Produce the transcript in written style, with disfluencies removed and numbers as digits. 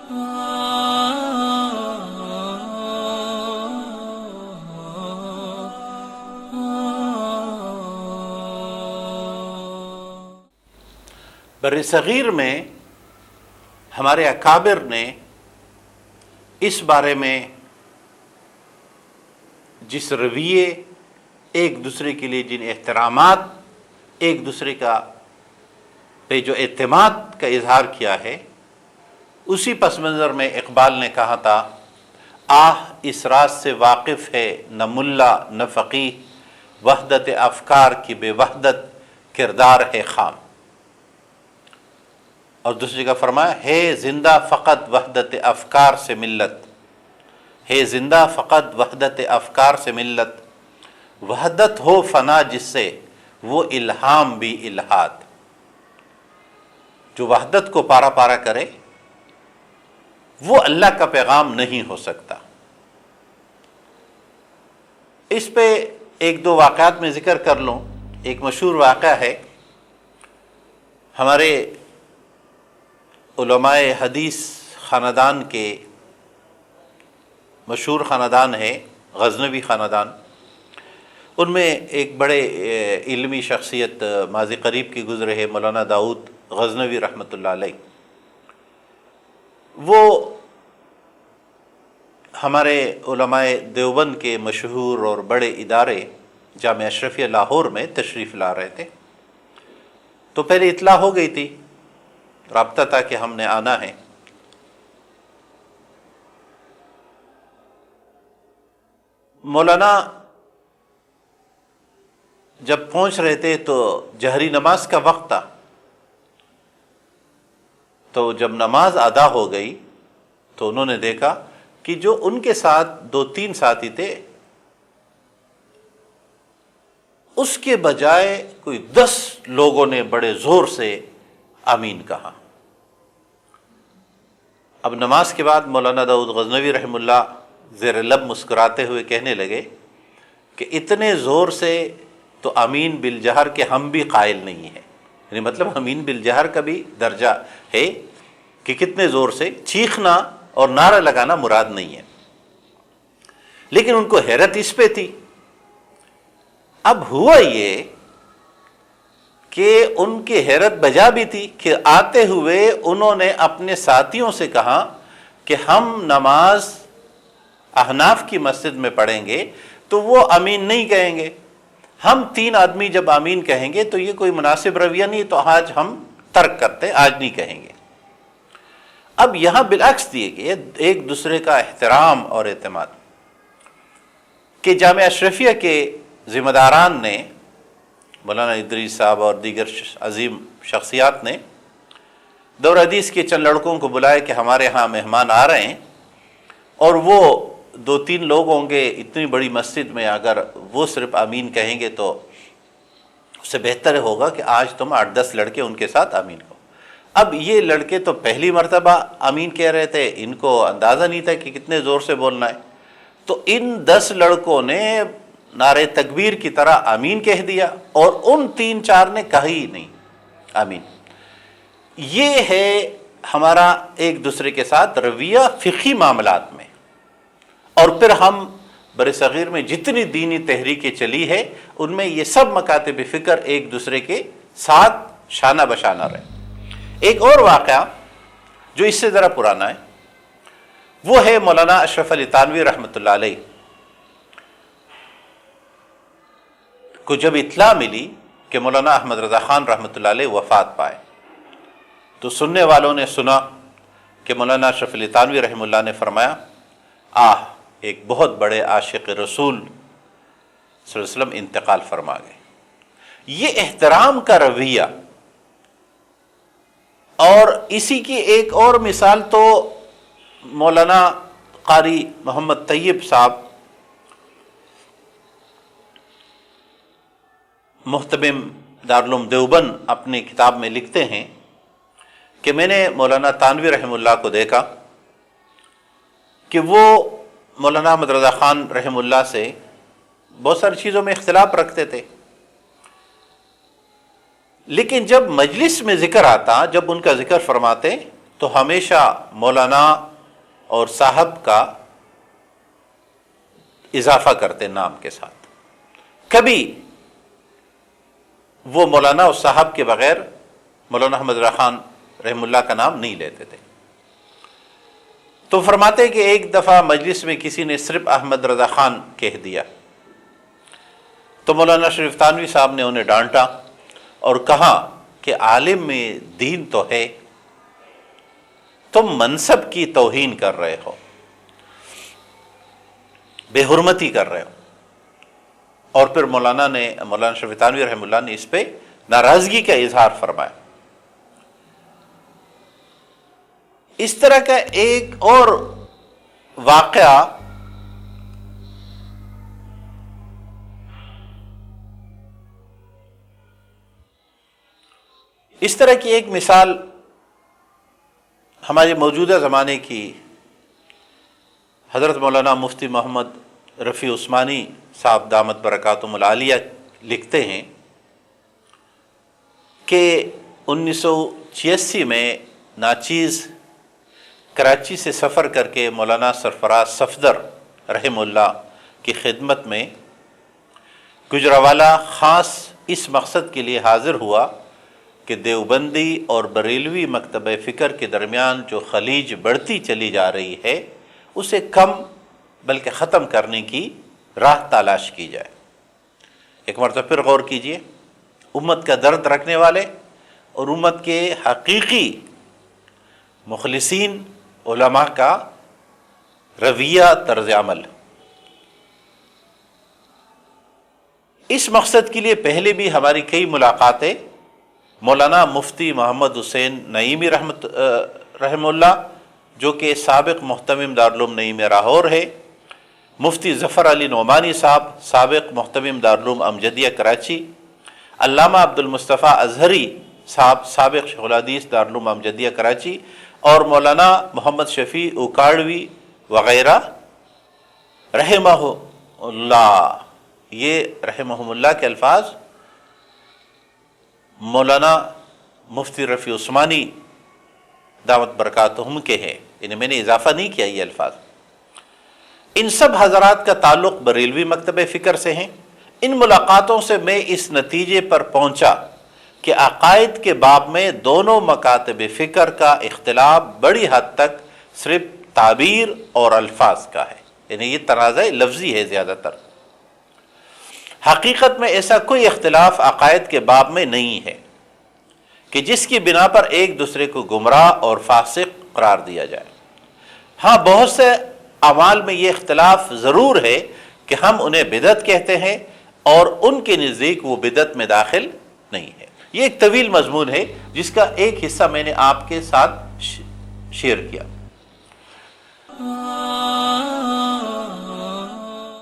بر صغیر میں ہمارے اکابر نے اس بارے میں جس رویے، ایک دوسرے کے لیے جن احترامات، ایک دوسرے کا پہ جو اعتماد کا اظہار کیا ہے، اسی پس منظر میں اقبال نے کہا تھا، آہ اس راز سے واقف ہے نہ ملا نہ فقیہ، وحدت افکار کی بے وحدت کردار ہے خام۔ اور دوسری جگہ فرمایا، ہے زندہ فقط وحدت افکار سے ملت، ہے زندہ فقط وحدت افکار سے ملت، وحدت ہو فنا جس سے وہ الہام بھی الہاد۔ جو وحدت کو پارا پارا کرے وہ اللہ کا پیغام نہیں ہو سکتا۔ اس پہ ایک دو واقعات میں ذکر کر لوں۔ ایک مشہور واقعہ ہے، ہمارے علماء حدیث خاندان کے مشہور خاندان ہے غزنوی خاندان، ان میں ایک بڑے علمی شخصیت ماضی قریب کی گزرے ہے مولانا داؤد غزنوی رحمۃ اللہ علیہ۔ وہ ہمارے علماء دیوبند کے مشہور اور بڑے ادارے جامعہ اشرفیہ لاہور میں تشریف لا رہے تھے، تو پہلے اطلاع ہو گئی تھی، رابطہ تھا کہ ہم نے آنا ہے۔ مولانا جب پہنچ رہے تھے تو جہری نماز کا وقت تھا، تو جب نماز ادا ہو گئی تو انہوں نے دیکھا کہ جو ان کے ساتھ دو تین ساتھی تھے، اس کے بجائے کوئی 10 لوگوں نے بڑے زور سے آمین کہا۔ اب نماز کے بعد مولانا داؤد غزنوی رحم اللہ زیر لب مسکراتے ہوئے کہنے لگے کہ اتنے زور سے تو آمین بالجہر کے ہم بھی قائل نہیں ہیں، یعنی مطلب آمین بالجہر کا بھی درجہ ہے کہ کتنے زور سے چیخنا اور نعرہ لگانا مراد نہیں ہے، لیکن ان کو حیرت اس پہ تھی۔ اب ہوا یہ کہ ان کی حیرت بجا بھی تھی کہ آتے ہوئے انہوں نے اپنے ساتھیوں سے کہا کہ ہم نماز احناف کی مسجد میں پڑھیں گے تو وہ آمین نہیں کہیں گے، ہم 3 آدمی جب آمین کہیں گے تو یہ کوئی مناسب رویہ نہیں، تو آج ہم ترک کرتے، آج نہیں کہیں گے۔ اب یہاں بالعکس دیے گئے ایک دوسرے کا احترام اور اعتماد، کہ جامعہ اشرفیہ کے ذمہ داران نے، مولانا ادریس صاحب اور دیگر عظیم شخصیات نے دور حدیث کے چند لڑکوں کو بلائے کہ ہمارے ہاں مہمان آ رہے ہیں، اور وہ 2-3 لوگ ہوں گے اتنی بڑی مسجد میں، اگر وہ صرف آمین کہیں گے تو اس سے بہتر ہوگا کہ آج تم 8-10 لڑکے ان کے ساتھ آمین کہو۔ اب یہ لڑکے تو پہلی مرتبہ آمین کہہ رہے تھے، ان کو اندازہ نہیں تھا کہ کتنے زور سے بولنا ہے، تو ان 10 لڑکوں نے نعرہ تکبیر کی طرح آمین کہہ دیا، اور ان 3-4 نے کہا ہی نہیں آمین۔ یہ ہے ہمارا ایک دوسرے کے ساتھ رویہ فقہی معاملات میں۔ اور پھر ہم بر صغیر میں جتنی دینی تحریکیں چلی ہے، ان میں یہ سب مکاتب فکر ایک دوسرے کے ساتھ شانہ بشانہ رہے۔ ایک اور واقعہ جو اس سے ذرا پرانا ہے، وہ ہے مولانا اشرف علی تھانوی رحمۃ اللہ علیہ کو جب اطلاع ملی کہ مولانا احمد رضا خان رحمۃ اللہ علیہ وفات پائے، تو سننے والوں نے سنا کہ مولانا اشرف علی تھانوی رحمہ اللہ نے فرمایا، آہ ایک بہت بڑے عاشق رسول صلی اللہ علیہ وسلم انتقال فرما گئے۔ یہ احترام کا رویہ، اور اسی کی ایک اور مثال تو مولانا قاری محمد طیب صاحب محتمم دارالعلوم دیوبند اپنی کتاب میں لکھتے ہیں کہ میں نے مولانا تھانوی رحمہ اللہ کو دیکھا کہ وہ مولانا احمد رضا خان رحمہ اللہ سے بہت ساری چیزوں میں اختلاف رکھتے تھے، لیکن جب مجلس میں ذکر آتا، جب ان کا ذکر فرماتے تو ہمیشہ مولانا اور صاحب کا اضافہ کرتے نام کے ساتھ، کبھی وہ مولانا اور صاحب کے بغیر مولانا احمد رضا خان رحم اللہ کا نام نہیں لیتے تھے۔ تو فرماتے کہ ایک دفعہ مجلس میں کسی نے صرف احمد رضا خان کہہ دیا تو مولانا شریف تھانوی صاحب نے انہیں ڈانٹا اور کہا کہ عالم میں دین تو ہے، تم منصب کی توہین کر رہے ہو، بے حرمتی کر رہے ہو۔ اور پھر مولانا شریف تھانوی رحمہ اللہ نے اس پہ ناراضگی کا اظہار فرمایا۔ اس طرح کا ایک اور واقعہ اس طرح کی ایک مثال ہمارے موجودہ زمانے کی حضرت مولانا مفتی محمد رفیع عثمانی صاحب دامت برکاتہم العالیہ لکھتے ہیں کہ 1986 میں ناچیز کراچی سے سفر کر کے مولانا سرفراز صفدر رحمہ اللہ کی خدمت میں گجرانوالہ خاص اس مقصد کے لیے حاضر ہوا کہ دیوبندی اور بریلوی مکتبہ فکر کے درمیان جو خلیج بڑھتی چلی جا رہی ہے اسے کم بلکہ ختم کرنے کی راہ تلاش کی جائے۔ ایک مرتبہ پھر غور کیجئے، امت کا درد رکھنے والے اور امت کے حقیقی مخلصین علماء کا رویہ، طرز عمل۔ اس مقصد کے لیے پہلے بھی ہماری کئی ملاقاتیں مولانا مفتی محمد حسین نعیمی رحمہ اللہ جو کہ سابق محتمم دارالعلوم نعیم لاہور ہے، مفتی ظفر علی نعمانی صاحب سابق محتمم دارالعلوم امجدیہ کراچی، علامہ عبد المصطفیٰ اظہری صاحب سابق شیخ الحدیث دارالعلوم امجدیہ کراچی، اور مولانا محمد شفیع اکاڑوی وغیرہ رحمہ اللہ۔ یہ رحمہم اللہ کے الفاظ مولانا مفتی رفیع عثمانی دعوت برکاتہم کے ہیں، انہیں میں نے اضافہ نہیں کیا یہ الفاظ۔ ان سب حضرات کا تعلق بریلوی مکتبہ فکر سے ہیں۔ ان ملاقاتوں سے میں اس نتیجے پر پہنچا کہ عقائد کے باب میں دونوں مکاتب فکر کا اختلاف بڑی حد تک صرف تعبیر اور الفاظ کا ہے، یعنی یہ تنازع لفظی ہے زیادہ تر۔ حقیقت میں ایسا کوئی اختلاف عقائد کے باب میں نہیں ہے کہ جس کی بنا پر ایک دوسرے کو گمراہ اور فاسق قرار دیا جائے۔ ہاں بہت سے اعمال میں یہ اختلاف ضرور ہے کہ ہم انہیں بدعت کہتے ہیں اور ان کے نزدیک وہ بدعت میں داخل نہیں ہے۔ یہ ایک طویل مضمون ہے جس کا ایک حصہ میں نے آپ کے ساتھ شیئر کیا۔